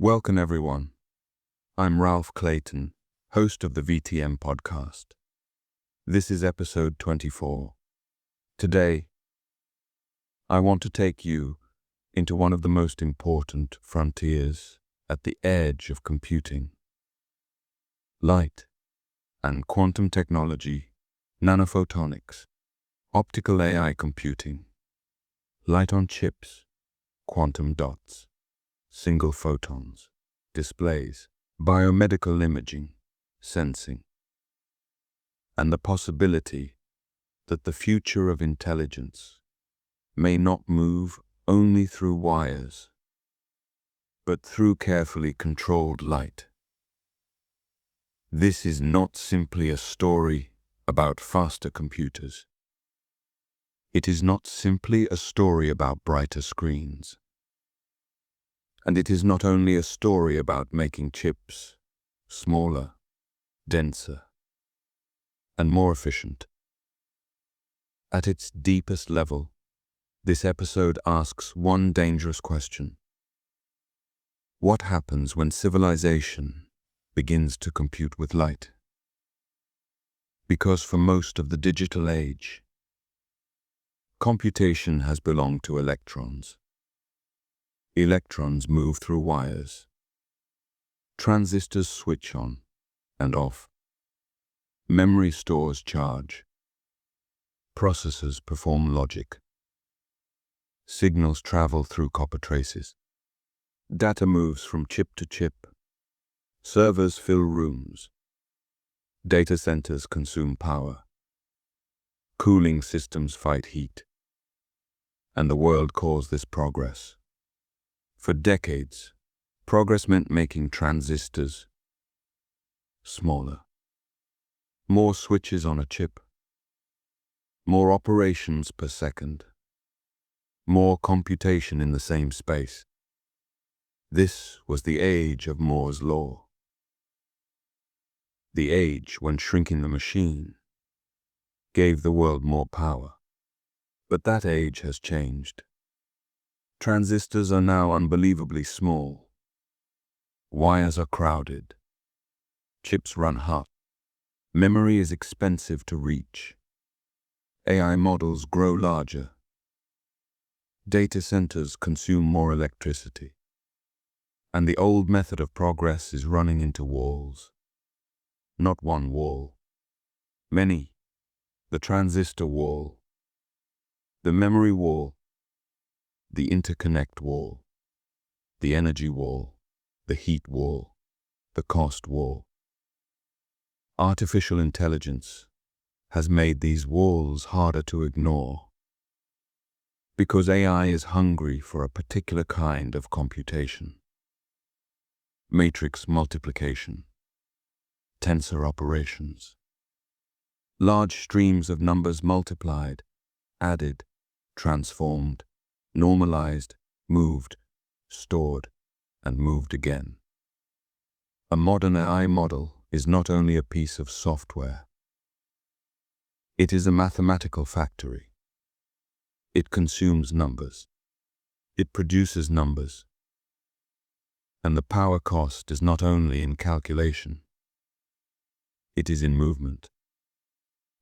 Welcome everyone. I'm Ralph Clayton, host of the VTM Podcast. This is episode 24. Today, I want to take you into one of the most important frontiers at the edge of computing. Light and quantum technology, nanophotonics, optical AI computing, light on chips, quantum dots, single photons, displays, biomedical imaging, sensing, and the possibility that the future of intelligence may not move only through wires, but through carefully controlled light. This is not simply a story about faster computers. It is not simply a story about brighter screens. And it is not only a story about making chips smaller, denser, and more efficient. At its deepest level, this episode asks one dangerous question. What happens when civilization begins to compute with light? Because for most of the digital age, computation has belonged to electrons. Electrons move through wires. Transistors switch on and off. Memory stores charge. Processors perform logic. Signals travel through copper traces. Data moves from chip to chip. Servers fill rooms. Data centers consume power. Cooling systems fight heat. And the world calls this progress. For decades, progress meant making transistors smaller. More switches on a chip. More operations per second. More computation in the same space. This was the age of Moore's law. The age when shrinking the machine gave the world more power. But that age has changed. Transistors are now unbelievably small. Wires are crowded. Chips run hot. Memory is expensive to reach. AI models grow larger. Data centers consume more electricity. And the old method of progress is running into walls. Not one wall. Many. The transistor wall. The memory wall. The interconnect wall, the energy wall, the heat wall, the cost wall. Artificial intelligence has made these walls harder to ignore because AI is hungry for a particular kind of computation. Matrix multiplication, tensor operations, large streams of numbers multiplied, added, transformed, normalized, moved, stored, and moved again. A modern AI model is not only a piece of software. It is a mathematical factory. It consumes numbers. It produces numbers. And the power cost is not only in calculation. It is in movement.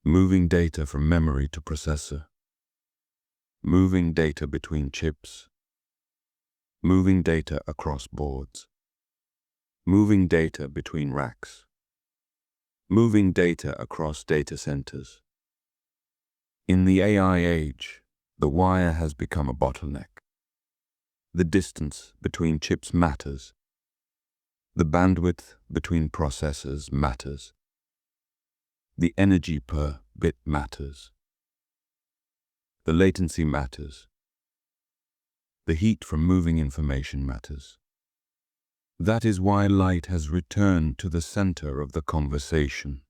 Moving data from memory to processor. Moving data between chips, moving data across boards, moving data between racks, moving data across data centers. In the AI age, the wire has become a bottleneck. The distance between chips matters. The bandwidth between processors matters. The energy per bit matters. The latency matters. The heat from moving information matters. That is why light has returned to the center of the conversation.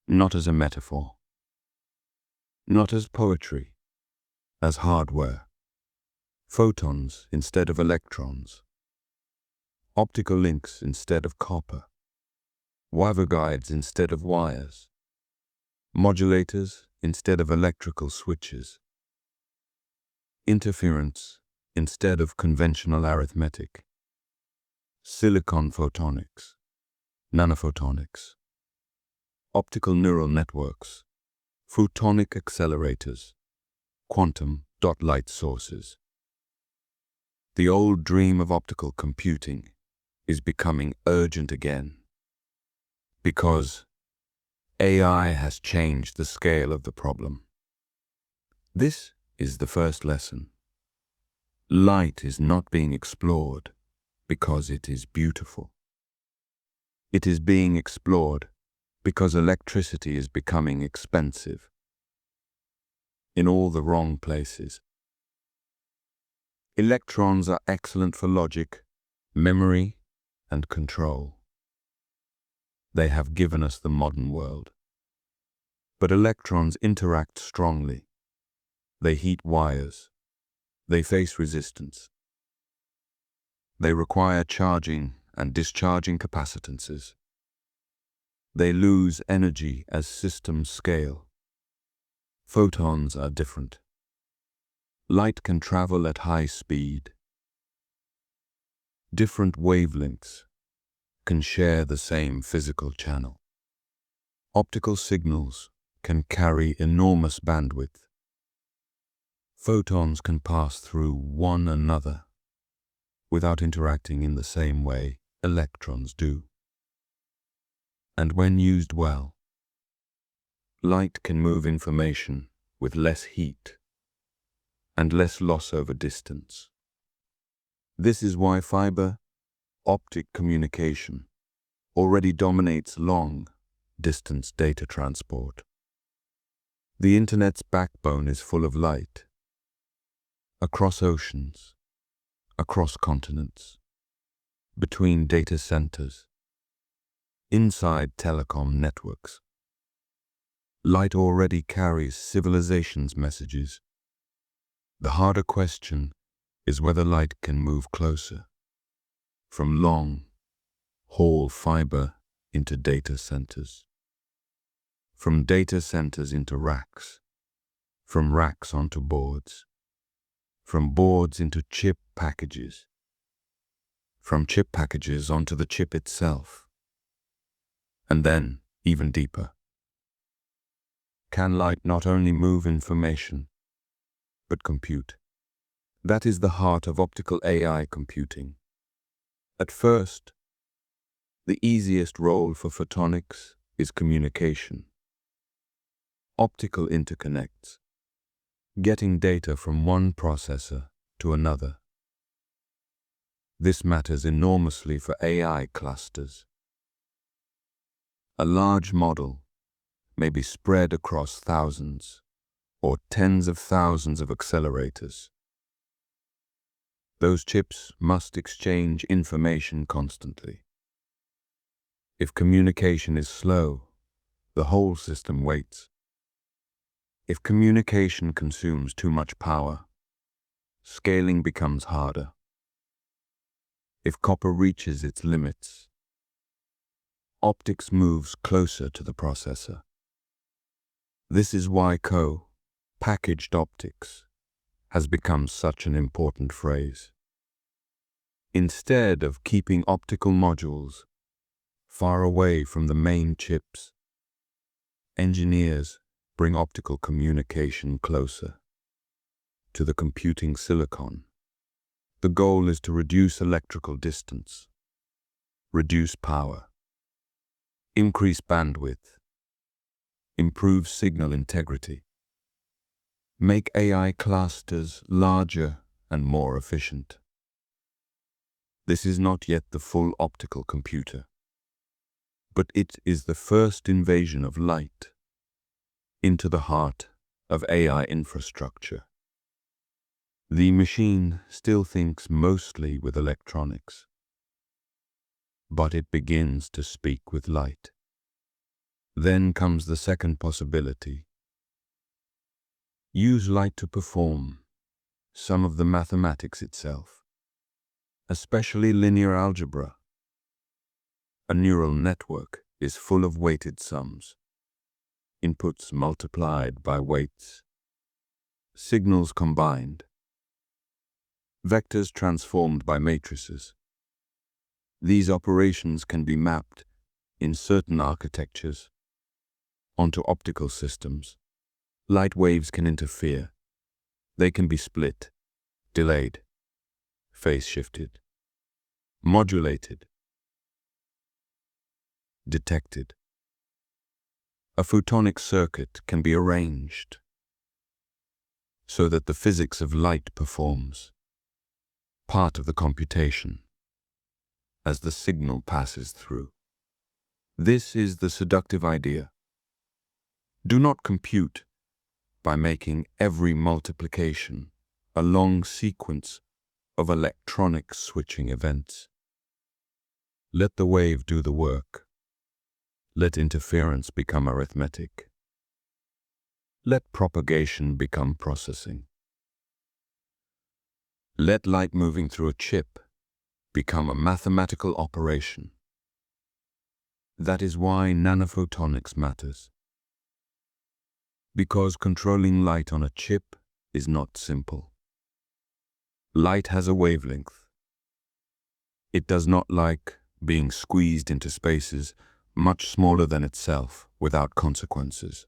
Not as a metaphor. Not as poetry. As hardware. Photons instead of electrons. Optical links instead of copper. Waveguides instead of wires. Modulators instead of electrical switches. Interference instead of conventional arithmetic. silicon photonics, nanophotonics, optical neural networks, photonic accelerators, quantum dot light sources. The old dream of optical computing is becoming urgent again because AI has changed the scale of the problem. This is the first lesson. Light is not being explored because it is beautiful. It is being explored because electricity is becoming expensive in all the wrong places. Electrons are excellent for logic, memory, and control. They have given us the modern world. But electrons interact strongly. They heat wires. They face resistance. They require charging and discharging capacitances. They lose energy as systems scale. Photons are different. Light can travel at high speed. Different wavelengths can share the same physical channel. Optical signals can carry enormous bandwidth. Photons can pass through one another without interacting in the same way electrons do. And when used well, light can move information with less heat and less loss over distance. This is why fiber optic communication already dominates long-distance data transport. The Internet's backbone is full of light, across oceans, across continents, between data centers, inside telecom networks. Light already carries civilization's messages. The harder question is whether light can move closer, from long-haul fiber into data centers, from data centers into racks, from racks onto boards, from boards into chip packages, from chip packages onto the chip itself, and then even deeper. Can light not only move information, but compute? That is the heart of optical AI computing. At first, the easiest role for photonics is communication. Optical interconnects, getting data from one processor to another. This matters enormously for AI clusters. A large model may be spread across thousands or tens of thousands of accelerators. Those chips must exchange information constantly. If communication is slow, the whole system waits. If communication consumes too much power, scaling becomes harder. If copper reaches its limits, optics moves closer to the processor. This is why packaged optics has become such an important phrase. Instead of keeping optical modules far away from the main chips, engineers bring optical communication closer to the computing silicon. The goal is to reduce electrical distance, reduce power, increase bandwidth, improve signal integrity, make AI clusters larger and more efficient. This is not yet the full optical computer, but it is the first invasion of light into the heart of AI infrastructure. The machine still thinks mostly with electronics, but it begins to speak with light. Then comes the second possibility. Use light to perform some of the mathematics itself, especially linear algebra. A neural network is full of weighted sums, inputs multiplied by weights, signals combined, vectors transformed by matrices. These operations can be mapped in certain architectures onto optical systems. Light waves can interfere. They can be split, delayed, phase-shifted, modulated, detected. A photonic circuit can be arranged so that the physics of light performs part of the computation as the signal passes through. This is the seductive idea. Do not compute by making every multiplication a long sequence of electronic switching events. Let the wave do the work. Let interference become arithmetic. Let propagation become processing. Let light moving through a chip become a mathematical operation. That is why nanophotonics matters. Because controlling light on a chip is not simple. Light has a wavelength. It does not like being squeezed into spaces much smaller than itself without consequences.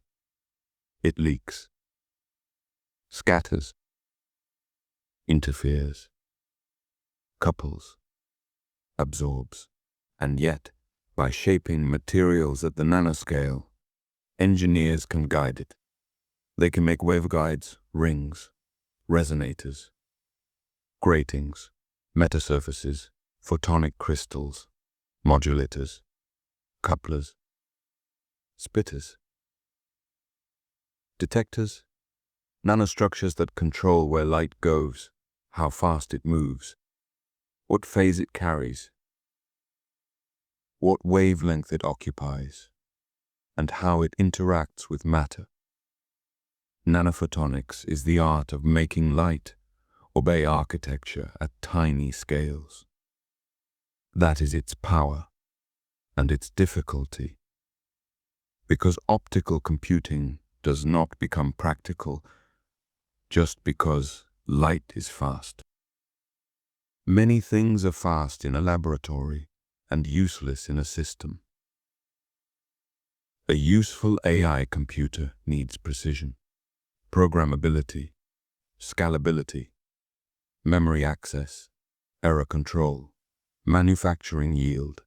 It leaks, scatters, interferes, couples, absorbs, and yet, by shaping materials at the nanoscale, engineers can guide it. They can make waveguides, rings, resonators, gratings, metasurfaces, photonic crystals, modulators, couplers, splitters, detectors, nanostructures that control where light goes, how fast it moves, what phase it carries, what wavelength it occupies, and how it interacts with matter. Nanophotonics is the art of making light obey architecture at tiny scales. That is its power and its difficulty, because optical computing does not become practical just because light is fast. Many things are fast in a laboratory and useless in a system. A useful AI computer needs precision, programmability, scalability, memory access, error control, manufacturing yield,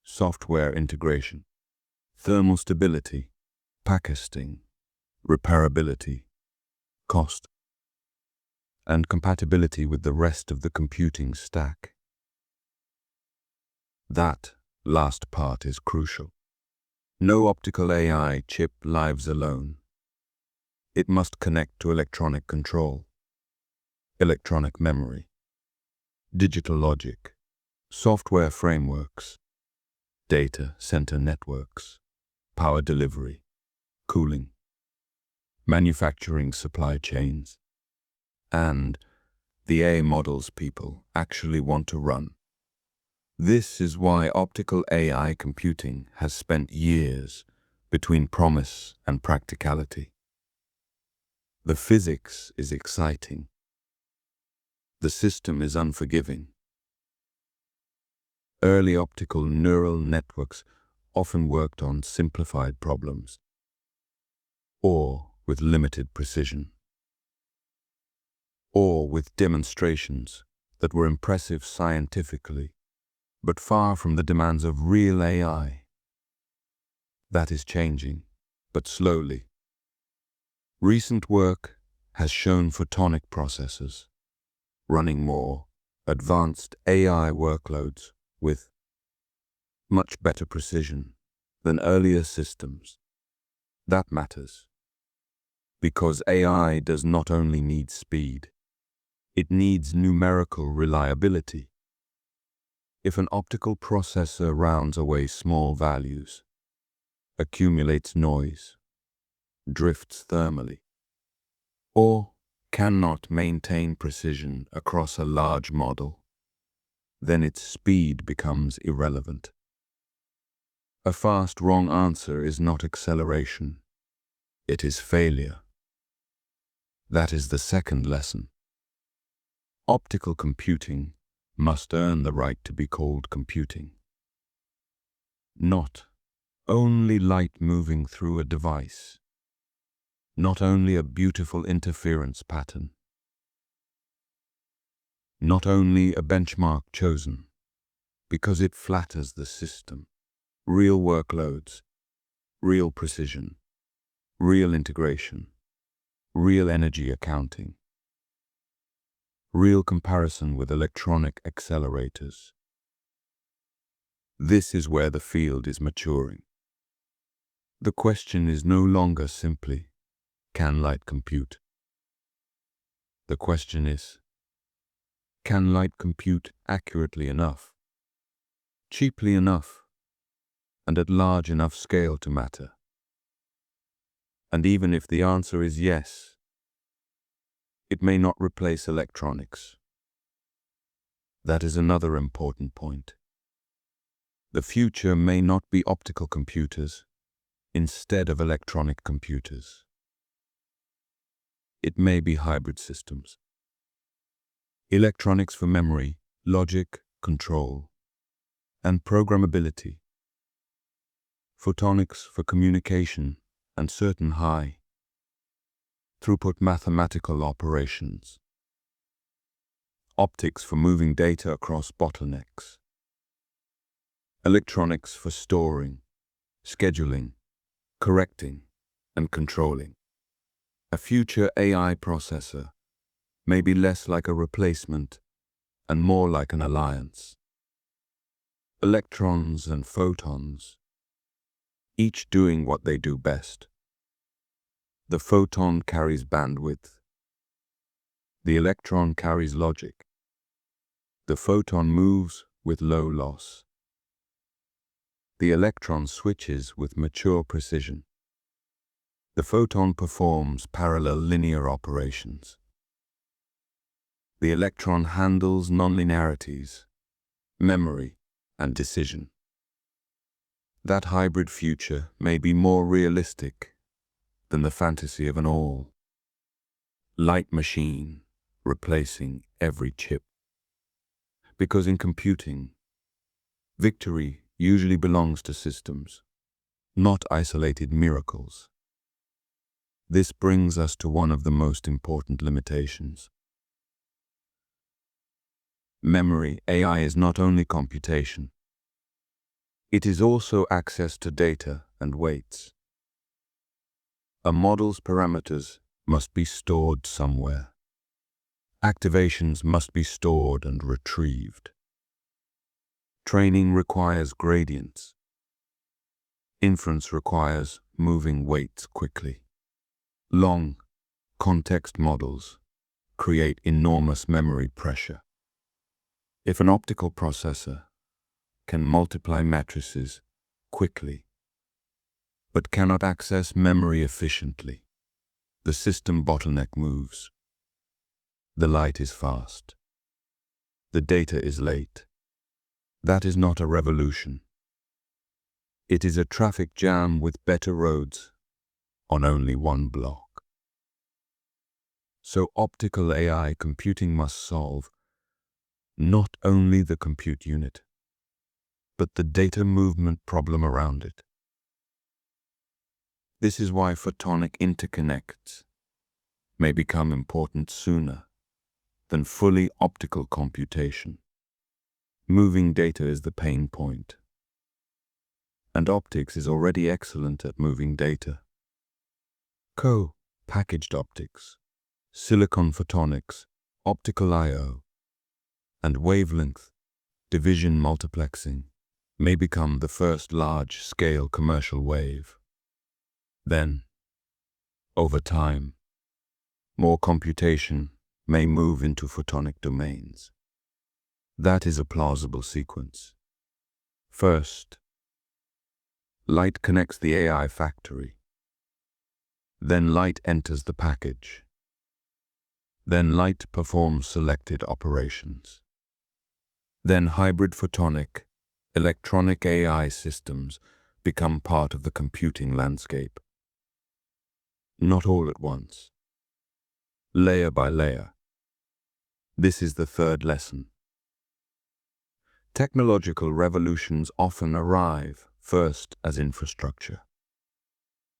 software integration, thermal stability, packaging, repairability, cost, and compatibility with the rest of the computing stack. That last part is crucial. No optical AI chip lives alone. It must connect to electronic control, electronic memory, digital logic, software frameworks, data center networks, power delivery, cooling, manufacturing supply chains, and the AI models people actually want to run. This is why optical AI computing has spent years between promise and practicality. The physics is exciting. The system is unforgiving. Early optical neural networks often worked on simplified problems, or with limited precision, or with demonstrations that were impressive scientifically, but far from the demands of real AI. That is changing, but slowly. Recent work has shown photonic processors running more advanced AI workloads with much better precision than earlier systems. That matters, because AI does not only need speed, it needs numerical reliability. If an optical processor rounds away small values, accumulates noise, drifts thermally, or cannot maintain precision across a large model, then its speed becomes irrelevant. A fast wrong answer is not acceleration, it is failure. That is the second lesson. Optical computing must earn the right to be called computing. Not only light moving through a device, not only a beautiful interference pattern, not only a benchmark chosen because it flatters the system. Real workloads, real precision, real integration, real energy accounting, real comparison with electronic accelerators. This is where the field is maturing. The question is no longer simply, can light compute? The question is, can light compute accurately enough, cheaply enough, and at large enough scale to matter? And even if the answer is yes, it may not replace electronics. That is another important point. The future may not be optical computers instead of electronic computers. It may be hybrid systems. Electronics for memory, logic, control, and programmability. Photonics for communication and certain high-throughput mathematical operations. Optics for moving data across bottlenecks. Electronics for storing, scheduling, correcting, and controlling. A future AI processor may be less like a replacement and more like an alliance. Electrons and photons, each doing what they do best. The photon carries bandwidth. The electron carries logic. The photon moves with low loss. The electron switches with mature precision. The photon performs parallel linear operations. The electron handles nonlinearities, memory, and decision. That hybrid future may be more realistic than the fantasy of an all-light machine replacing every chip. Because in computing, victory usually belongs to systems, not isolated miracles. This brings us to one of the most important limitations. Memory AI is not only computation. It is also access to data and weights. A model's parameters must be stored somewhere. Activations must be stored and retrieved. Training requires gradients. Inference requires moving weights quickly. Long, context models create enormous memory pressure. If an optical processor can multiply matrices quickly, but cannot access memory efficiently, the system bottleneck moves. The light is fast. The data is late. That is not a revolution. It is a traffic jam with better roads on only one block. So optical AI computing must solve not only the compute unit, but the data movement problem around it. This is why photonic interconnects may become important sooner than fully optical computation. Moving data is the pain point, and optics is already excellent at moving data. Co-packaged optics, silicon photonics, optical I/O, and wavelength division multiplexing may become the first large-scale commercial wave. Then, over time, more computation may move into photonic domains. That is a plausible sequence. First, light connects the AI factory. Then light enters the package. Then light performs selected operations. Then hybrid photonic, electronic AI systems become part of the computing landscape. Not all at once. Layer by layer. This is the third lesson. Technological revolutions often arrive first as infrastructure,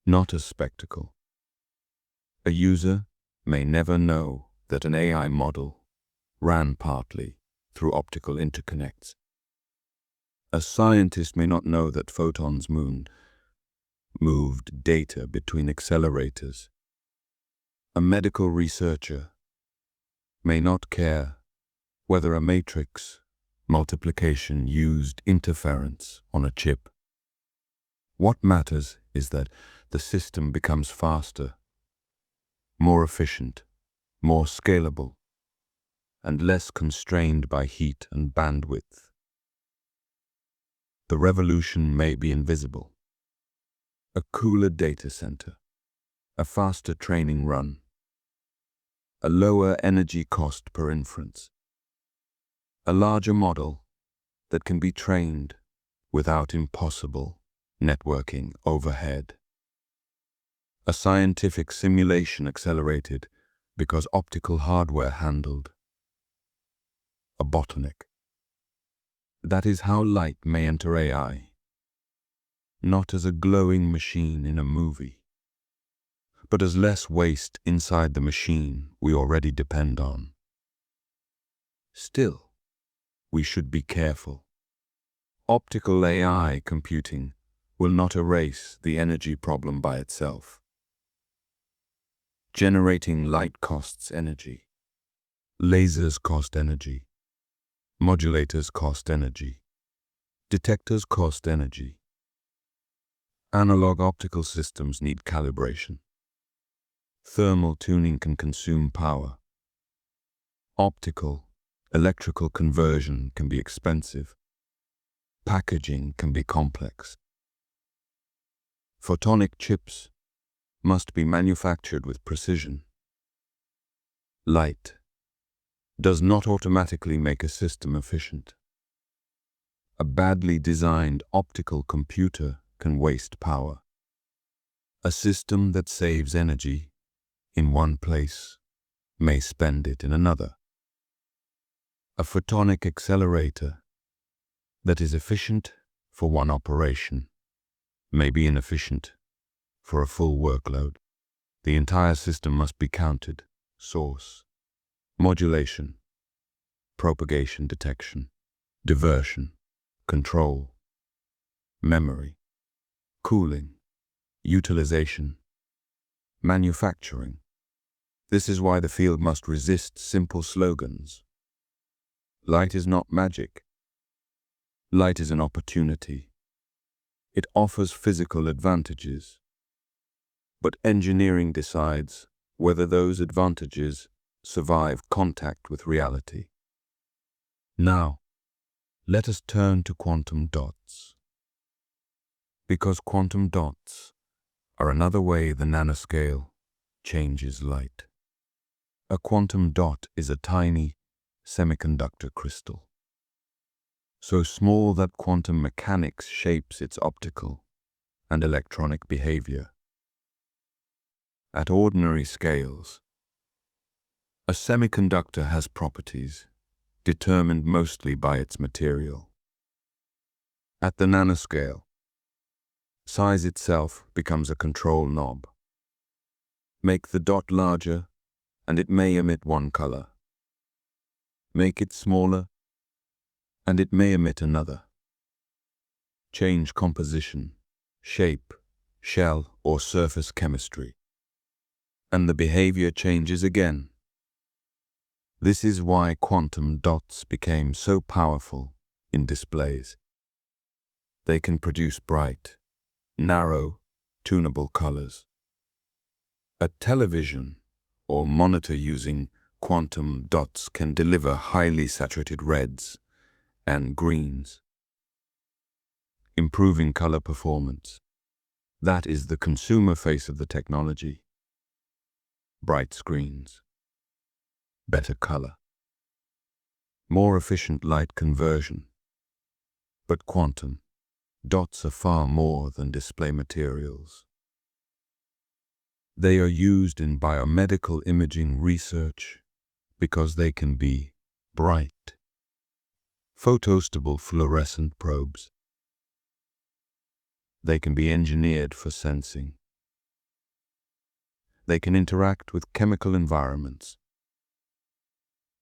not as spectacle. A user may never know that an AI model ran partly through optical interconnects. A scientist may not know that photons moved data between accelerators. A medical researcher may not care whether a matrix multiplication used interference on a chip. What matters is that the system becomes faster, more efficient, more scalable, and less constrained by heat and bandwidth. The revolution may be invisible. A cooler data center, a faster training run, a lower energy cost per inference, a larger model that can be trained without impossible networking overhead. A scientific simulation accelerated because optical hardware handled a bottleneck. That is how light may enter AI, not as a glowing machine in a movie, but as less waste inside the machine we already depend on. Still, we should be careful. Optical AI computing will not erase the energy problem by itself. Generating light costs energy. Lasers cost energy. Modulators cost energy. Detectors cost energy. Analog optical systems need calibration. Thermal tuning can consume power. Optical, electrical conversion can be expensive. Packaging can be complex. Photonic chips must be manufactured with precision. Light does not automatically make a system efficient. A badly designed optical computer can waste power. A system that saves energy in one place may spend it in another. A photonic accelerator that is efficient for one operation may be inefficient for a full workload. The entire system must be counted. Source, modulation, propagation detection, diversion, control, memory, cooling, utilization, manufacturing. This is why the field must resist simple slogans. Light is not magic. Light is an opportunity. It offers physical advantages. But engineering decides whether those advantages survive contact with reality. Now, let us turn to quantum dots. Because quantum dots are another way the nanoscale changes light. A quantum dot is a tiny semiconductor crystal, so small that quantum mechanics shapes its optical and electronic behavior. At ordinary scales, a semiconductor has properties determined mostly by its material. At the nanoscale, size itself becomes a control knob. Make the dot larger, and it may emit one color. Make it smaller, and it may emit another. Change composition, shape, shell, or surface chemistry, and the behavior changes again. This is why quantum dots became so powerful in displays. They can produce bright, narrow, tunable colors. A television or monitor using quantum dots can deliver highly saturated reds and greens, improving color performance. That is the consumer face of the technology. Bright screens, better color, more efficient light conversion. But quantum dots are far more than display materials. They are used in biomedical imaging research because they can be bright, Photostable fluorescent probes. They can be engineered for sensing. They can interact with chemical environments.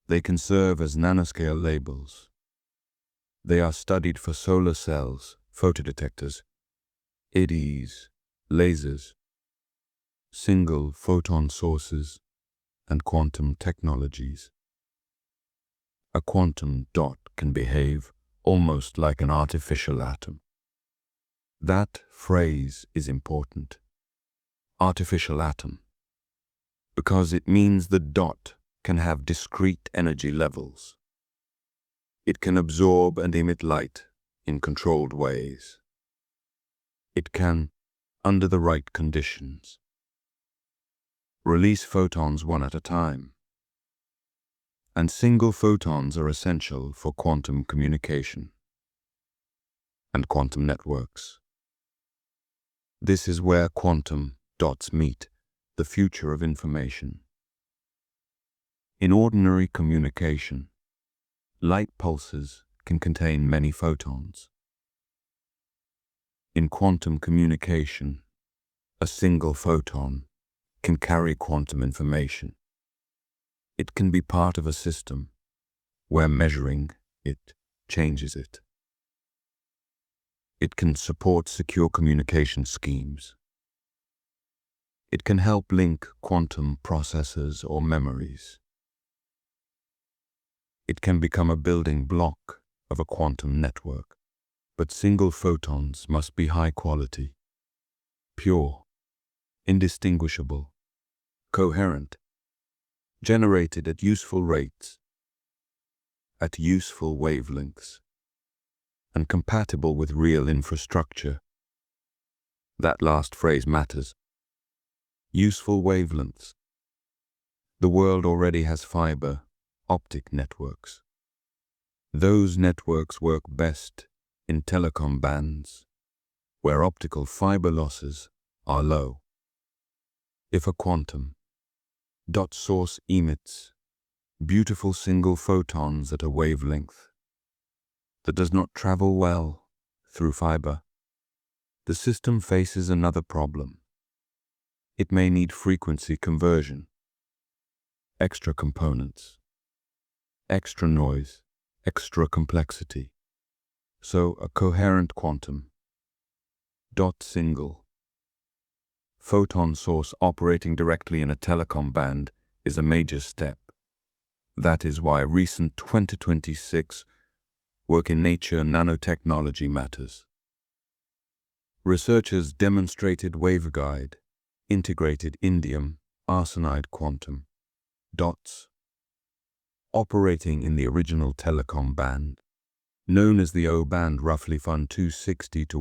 They can serve as nanoscale labels. They are studied for solar cells, photodetectors, IDs, lasers, single photon sources, and quantum technologies. A quantum dot can behave almost like an artificial atom. That phrase is important. Artificial atom. Because it means the dot can have discrete energy levels. It can absorb and emit light in controlled ways. It can, under the right conditions, release photons one at a time. And single photons are essential for quantum communication and quantum networks. This is where quantum dots meet the future of information. In ordinary communication, light pulses can contain many photons. In quantum communication, a single photon can carry quantum information. It can be part of a system where measuring it changes it. It can support secure communication schemes. It can help link quantum processors or memories. It can become a building block of a quantum network. But single photons must be high quality, pure, indistinguishable, coherent, generated at useful rates, at useful wavelengths, and compatible with real infrastructure. That last phrase matters. Useful wavelengths. The world already has fiber, optic networks. Those networks work best in telecom bands, where optical fiber losses are low. If a quantum dot source emits beautiful single photons at a wavelength that does not travel well through fiber, the system faces another problem. It may need frequency conversion, extra components, extra noise, extra complexity. So a coherent quantum dot single photon source operating directly in a telecom band is a major step. That is why recent 2026 work in Nature Nanotechnology matters. Researchers demonstrated waveguide, integrated indium arsenide quantum dots operating in the original telecom band, known as the O band, roughly from 260 to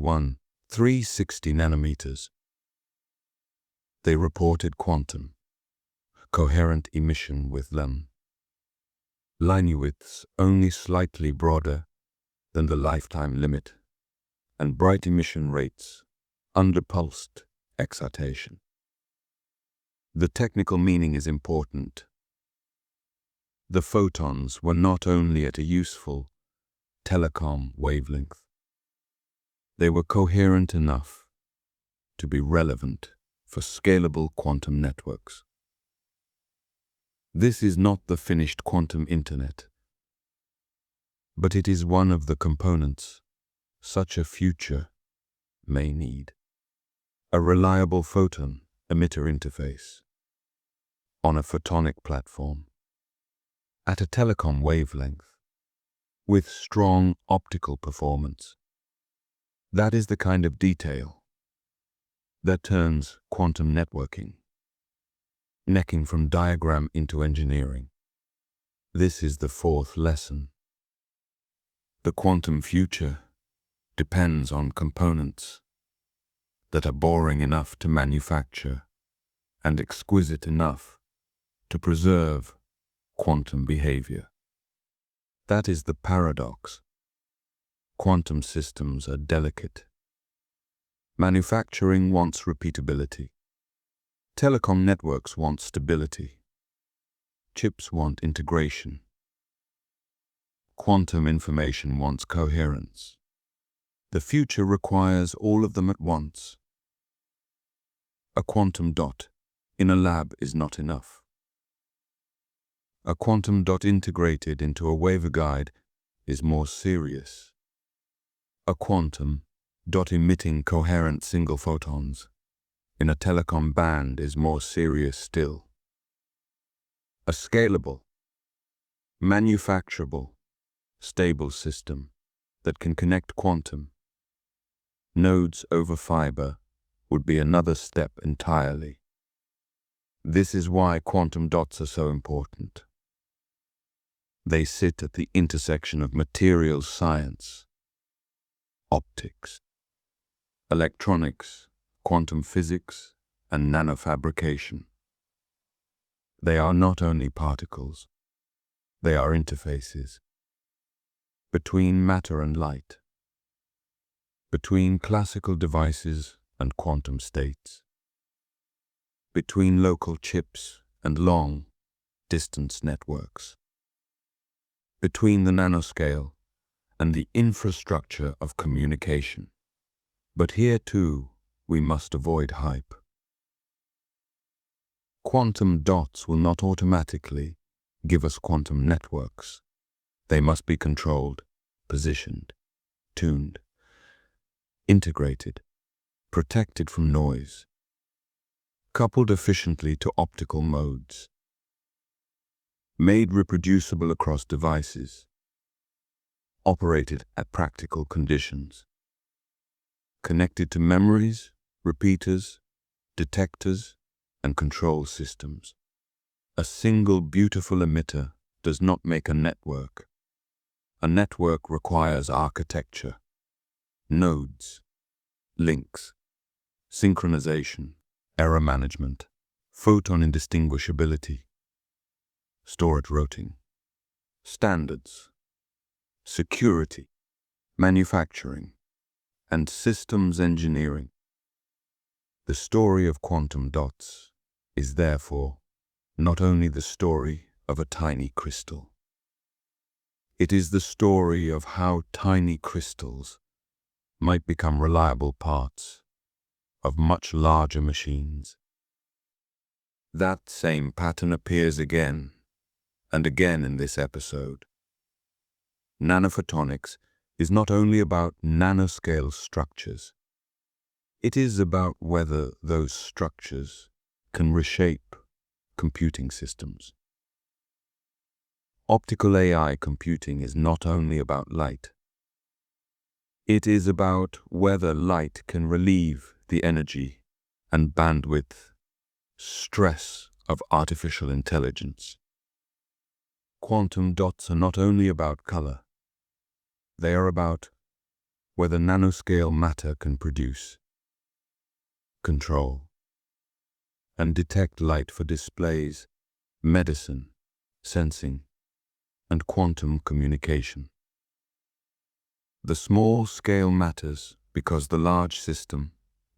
360 nanometers. They reported quantum coherent emission with them. Line widths only slightly broader than the lifetime limit, and bright emission rates under pulsed excitation. The technical meaning is important. The photons were not only at a useful telecom wavelength, they were coherent enough to be relevant for scalable quantum networks. This is not the finished quantum internet, but it is one of the components such a future may need. A reliable photon emitter interface on a photonic platform at a telecom wavelength with strong optical performance. That is the kind of detail that turns quantum networking, necking from diagram into engineering. This is the fourth lesson. The quantum future depends on components that are boring enough to manufacture and exquisite enough to preserve quantum behavior. That is the paradox. Quantum systems are delicate. Manufacturing wants repeatability. Telecom networks want stability. Chips want integration. Quantum information wants coherence. The future requires all of them at once. A quantum dot in a lab is not enough. A quantum dot integrated into a waveguide is more serious. A quantum dot emitting coherent single photons in a telecom band is more serious still. A scalable, manufacturable, stable system that can connect quantum nodes over fiber would be another step entirely. This is why quantum dots are so important. They sit at the intersection of materials science, optics, electronics, quantum physics, and nanofabrication. They are not only particles, they are interfaces between matter and light, between classical devices and quantum states, between local chips and long-distance networks, between the nanoscale and the infrastructure of communication. But here too, we must avoid hype. Quantum dots will not automatically give us quantum networks. They must be controlled, positioned, tuned, integrated, protected from noise, coupled efficiently to optical modes, made reproducible across devices, operated at practical conditions, connected to memories, repeaters, detectors, and control systems. A single beautiful emitter does not make a network. A network requires architecture, nodes, links, synchronization, error management, photon indistinguishability, storage routing, standards, security, manufacturing, and systems engineering. The story of quantum dots is therefore not only the story of a tiny crystal. It is the story of how tiny crystals might become reliable parts of much larger machines. That same pattern appears again and again in this episode. Nanophotonics is not only about nanoscale structures. It is about whether those structures can reshape computing systems. Optical AI computing is not only about light. It is about whether light can relieve the energy and bandwidth stress of artificial intelligence. Quantum dots are not only about color. They are about whether nanoscale matter can produce, control, and detect light for displays, medicine, sensing, and quantum communication. The small scale matters because the large system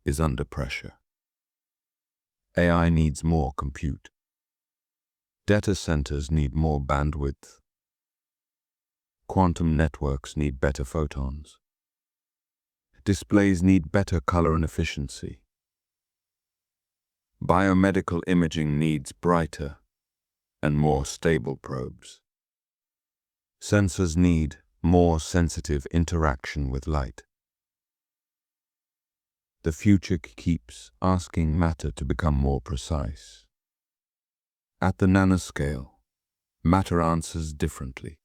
is under pressure. AI needs more compute. Data centers need more bandwidth. Quantum networks need better photons. Displays need better color and efficiency. Biomedical imaging needs brighter and more stable probes. Sensors need more sensitive interaction with light. The future keeps asking matter to become more precise. At the nanoscale, matter answers differently.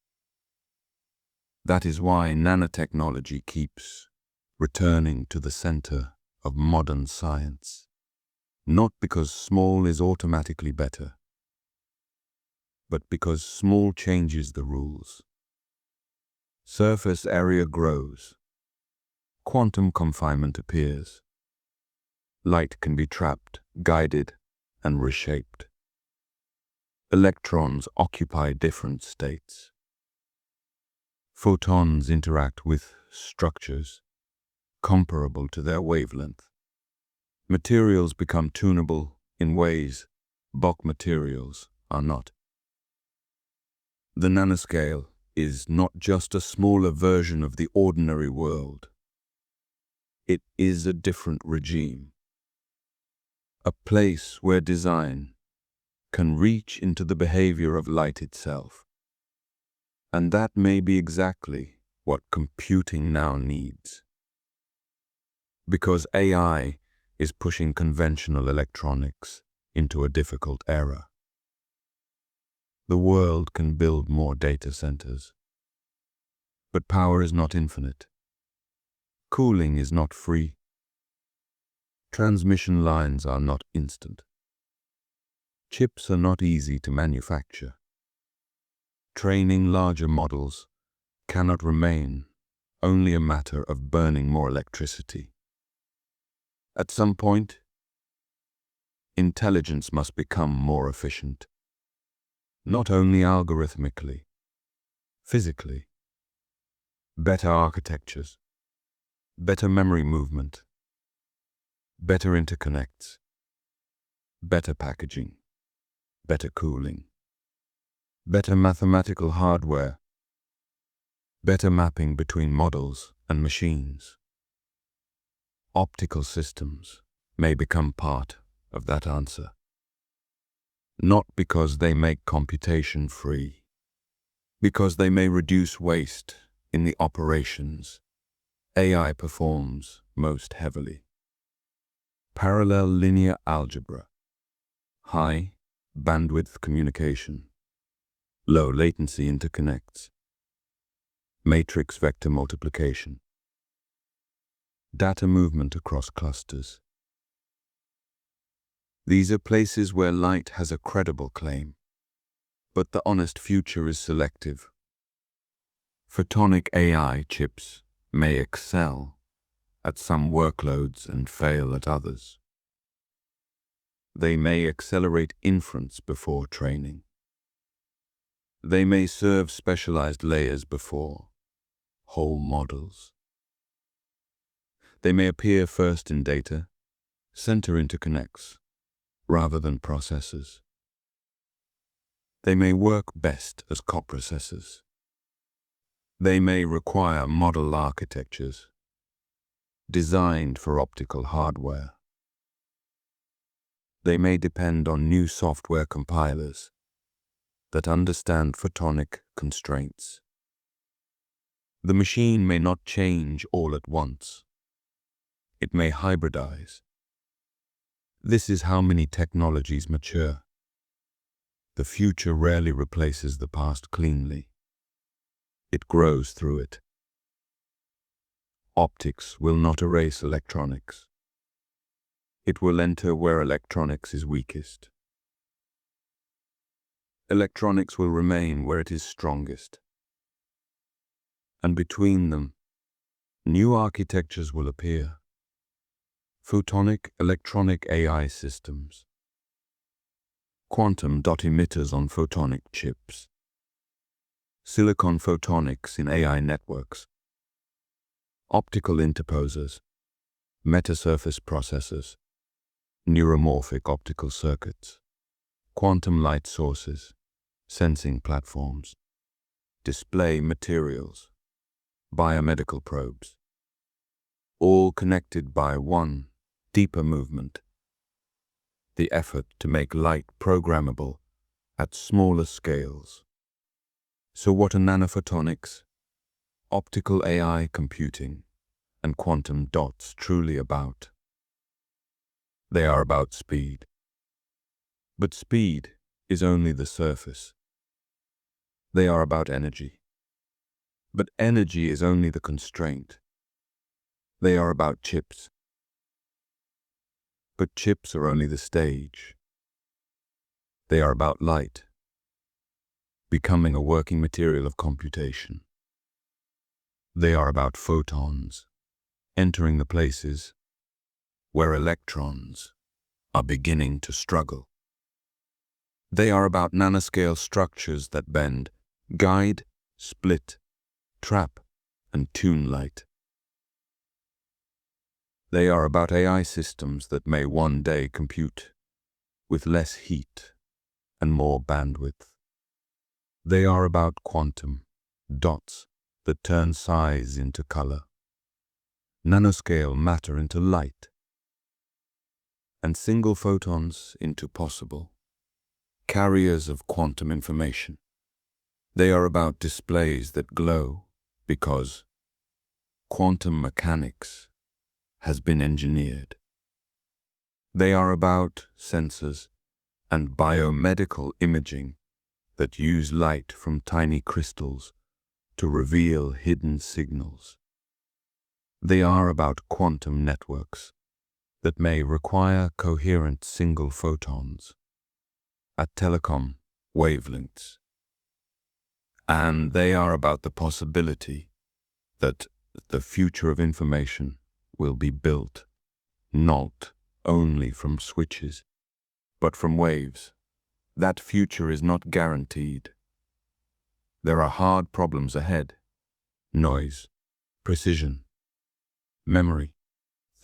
That is why nanotechnology keeps returning to the center of modern science. Not because small is automatically better, but because small changes the rules. Surface area grows. Quantum confinement appears. Light can be trapped, guided, and reshaped. Electrons occupy different states. Photons interact with structures comparable to their wavelength. Materials become tunable in ways bulk materials are not. The nanoscale is not just a smaller version of the ordinary world. It is a different regime. A place where design can reach into the behavior of light itself. And that may be exactly what computing now needs. Because AI is pushing conventional electronics into a difficult era. The world can build more data centers. But power is not infinite. Cooling is not free. Transmission lines are not instant. Chips are not easy to manufacture. Training larger models cannot remain only a matter of burning more electricity. At some point, intelligence must become more efficient. Not only algorithmically, physically. Better architectures, better memory movement, better interconnects, better packaging, better cooling, better mathematical hardware, better mapping between models and machines. Optical systems may become part of that answer. Not because they make computation free, because they may reduce waste in the operations AI performs most heavily. Parallel linear algebra, high bandwidth communication, low latency interconnects, matrix vector multiplication, data movement across clusters. These are places where light has a credible claim, but the honest future is selective. Photonic AI chips may excel at some workloads and fail at others. They may accelerate inference before training. They may serve specialized layers before whole models. They may appear first in data center interconnects rather than processors. They may work best as coprocessors. They may require model architectures designed for optical hardware. They may depend on new software compilers that understand photonic constraints. The machine may not change all at once. It may hybridize. This is how many technologies mature. The future rarely replaces the past cleanly. It grows through it. Optics will not erase electronics. It will enter where electronics is weakest. Electronics will remain where it is strongest. And between them, new architectures will appear. Photonic electronic AI systems. Quantum dot emitters on photonic chips. Silicon photonics in AI networks. Optical interposers. Metasurface processors. Neuromorphic optical circuits. Quantum light sources. Sensing platforms. Display materials. Biomedical probes. All connected by one deeper movement. The effort to make light programmable at smaller scales. So what are nanophotonics, optical AI computing, and quantum dots truly about? They are about speed. But speed is only the surface. They are about energy. But energy is only the constraint. They are about chips. But chips are only the stage. They are about light, becoming a working material of computation. They are about photons, entering the places where electrons are beginning to struggle. They are about nanoscale structures that bend, guide, split, trap, and tune light. They are about AI systems that may one day compute with less heat and more bandwidth. They are about quantum, dots that turn size into color, nanoscale matter into light, and single photons into possible carriers of quantum information. They are about displays that glow because quantum mechanics has been engineered. They are about sensors and biomedical imaging that use light from tiny crystals to reveal hidden signals. They are about quantum networks that may require coherent single photons at telecom wavelengths. And they are about the possibility that the future of information will be built not only from switches, but from waves. That future is not guaranteed. There are hard problems ahead: noise, precision, memory,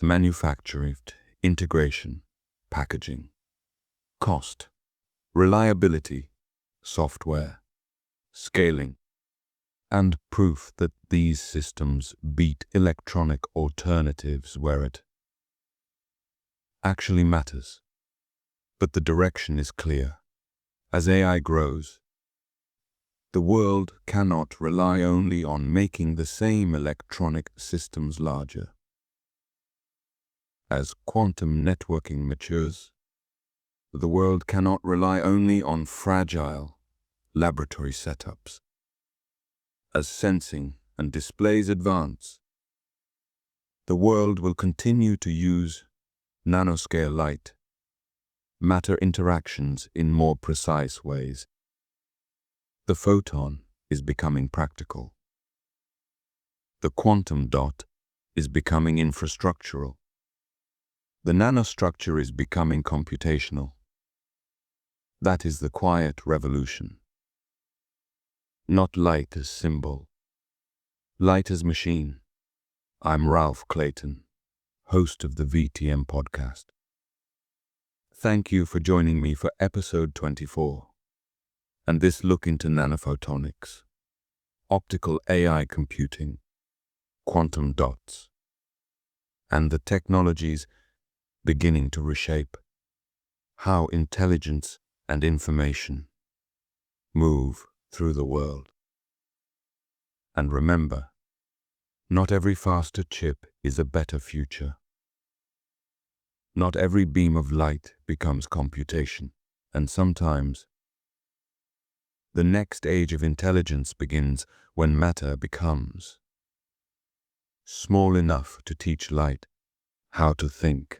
manufacturing, integration, packaging, cost, reliability, software, scaling, and proof that these systems beat electronic alternatives where it actually matters. But the direction is clear. As AI grows, the world cannot rely only on making the same electronic systems larger. As quantum networking matures, the world cannot rely only on fragile laboratory setups. As sensing and displays advance, the world will continue to use nanoscale light, matter interactions in more precise ways. The photon is becoming practical. The quantum dot is becoming infrastructural. The nanostructure is becoming computational. That is the quiet revolution. Not light as symbol, light as machine. I'm Ralph Clayton, host of the VTM Podcast. Thank you for joining me for episode 24, and this look into nanophotonics, optical AI computing, quantum dots, and the technologies beginning to reshape how intelligence and information move through the world. And remember, not every faster chip is a better future. Not every beam of light becomes computation, and sometimes the next age of intelligence begins when matter becomes small enough to teach light how to think.